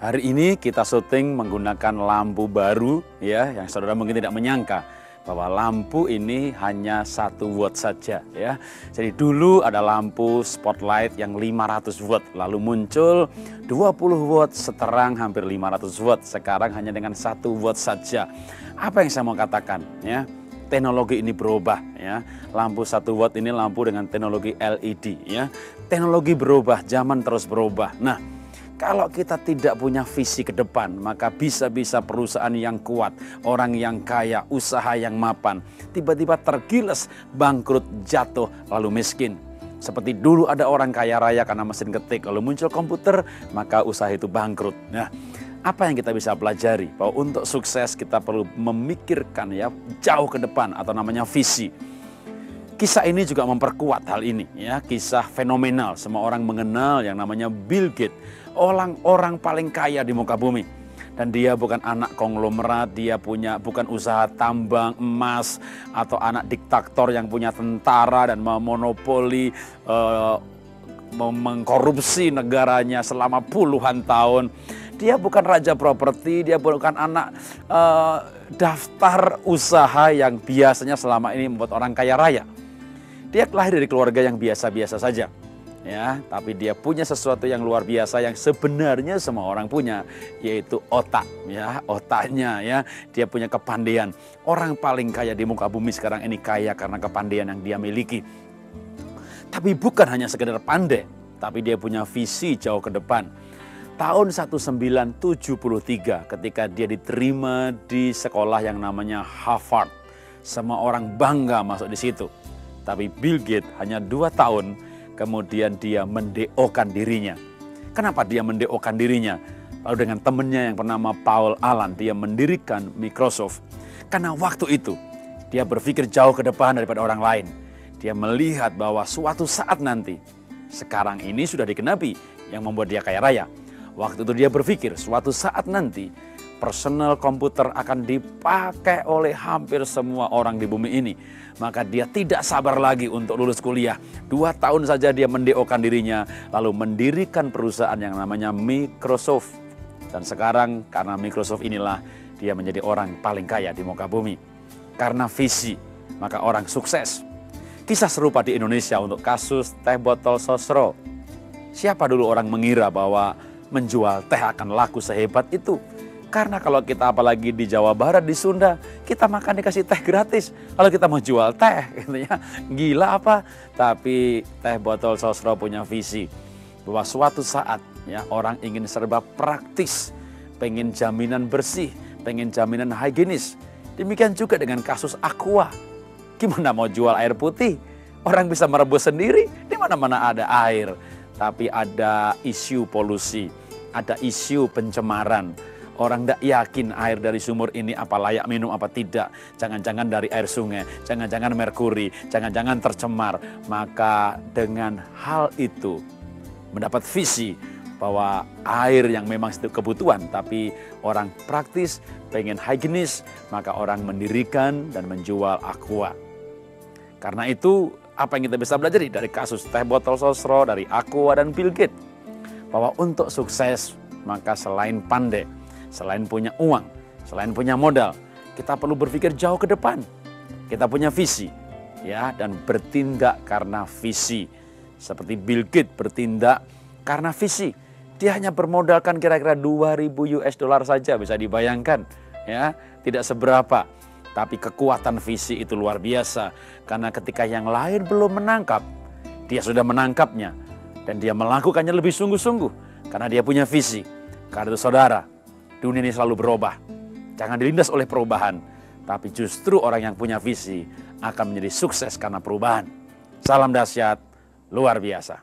Hari ini kita syuting menggunakan lampu baru ya, yang saudara mungkin tidak menyangka bahwa lampu ini hanya 1 watt saja ya. Jadi dulu ada lampu spotlight yang 500 watt, lalu muncul 20 watt seterang hampir 500 watt. Sekarang hanya dengan 1 watt saja. Apa yang saya mau katakan ya? Teknologi ini berubah ya. Lampu 1 watt ini lampu dengan teknologi LED ya. Teknologi berubah, zaman terus berubah. Nah, kalau kita tidak punya visi ke depan, maka bisa-bisa perusahaan yang kuat, orang yang kaya, usaha yang mapan, tiba-tiba tergiles, bangkrut, jatuh, lalu miskin. Seperti dulu ada orang kaya raya karena mesin ketik, lalu muncul komputer, maka usaha itu bangkrut. Nah, apa yang kita bisa pelajari? Bahwa untuk sukses kita perlu memikirkan ya jauh ke depan atau namanya visi. Kisah ini juga memperkuat hal ini ya, kisah fenomenal. Semua orang mengenal yang namanya Bill Gates, orang paling kaya di muka bumi. Dan dia bukan anak konglomerat, dia bukan usaha tambang emas atau anak diktator yang punya tentara dan memonopoli mengkorupsi negaranya selama puluhan tahun. Dia bukan raja properti, dia bukan anak daftar usaha yang biasanya selama ini membuat orang kaya raya. Dia lahir dari keluarga yang biasa-biasa saja. Ya, tapi dia punya sesuatu yang luar biasa yang sebenarnya semua orang punya, yaitu otak ya, otaknya ya. Dia punya kepandaian. Orang paling kaya di muka bumi sekarang ini kaya karena kepandaian yang dia miliki. Tapi bukan hanya sekedar pandai, tapi dia punya visi jauh ke depan. Tahun 1973 ketika dia diterima di sekolah yang namanya Harvard. Semua orang bangga masuk di situ. Tapi Bill Gates hanya 2 tahun kemudian dia mendeokan dirinya. Kenapa dia mendeokan dirinya? Lalu dengan temannya yang bernama Paul Allen dia mendirikan Microsoft. Karena waktu itu dia berpikir jauh ke depan daripada orang lain. Dia melihat bahwa suatu saat nanti, sekarang ini sudah digenapi yang membuat dia kaya raya. Waktu itu dia berpikir suatu saat nanti personal komputer akan dipakai oleh hampir semua orang di bumi ini. Maka dia tidak sabar lagi untuk lulus kuliah. 2 tahun saja dia mendeokan dirinya, lalu mendirikan perusahaan yang namanya Microsoft. Dan sekarang karena Microsoft inilah dia menjadi orang paling kaya di muka bumi. Karena visi, maka orang sukses. Kisah serupa di Indonesia untuk kasus teh botol sosro. Siapa dulu orang mengira bahwa menjual teh akan laku sehebat itu? Karena kalau kita apalagi di Jawa Barat, di Sunda, kita makan dikasih teh gratis. Kalau kita mau jual teh, gitu ya, gila apa? Tapi teh botol sosro punya visi bahwa suatu saat ya orang ingin serba praktis, pengen jaminan bersih, pengen jaminan higienis. Demikian juga dengan kasus Aqua. Gimana mau jual air putih? Orang bisa merebus sendiri, di mana-mana ada air. Tapi ada isu polusi, ada isu pencemaran. Orang tidak yakin air dari sumur ini apa layak minum apa tidak. Jangan-jangan dari air sungai, jangan-jangan merkuri, jangan-jangan tercemar. Maka dengan hal itu mendapat visi bahwa air yang memang itu kebutuhan, tapi orang praktis, pengen higienis, maka orang mendirikan dan menjual Aqua. Karena itu apa yang kita bisa belajar dari kasus teh botol sosro, dari Aqua dan Bill Gates? Bahwa untuk sukses maka selain pandai, selain punya uang, selain punya modal, kita perlu berpikir jauh ke depan. Kita punya visi ya, dan bertindak karena visi. Seperti Bill Gates bertindak karena visi. Dia hanya bermodalkan kira-kira 2.000 US dollar saja, bisa dibayangkan ya, tidak seberapa. Tapi kekuatan visi itu luar biasa. Karena ketika yang lain belum menangkap, dia sudah menangkapnya. Dan dia melakukannya lebih sungguh-sungguh. Karena dia punya visi. Karena itu saudara, dunia ini selalu berubah. Jangan dilindas oleh perubahan. Tapi justru orang yang punya visi akan menjadi sukses karena perubahan. Salam dahsyat, luar biasa.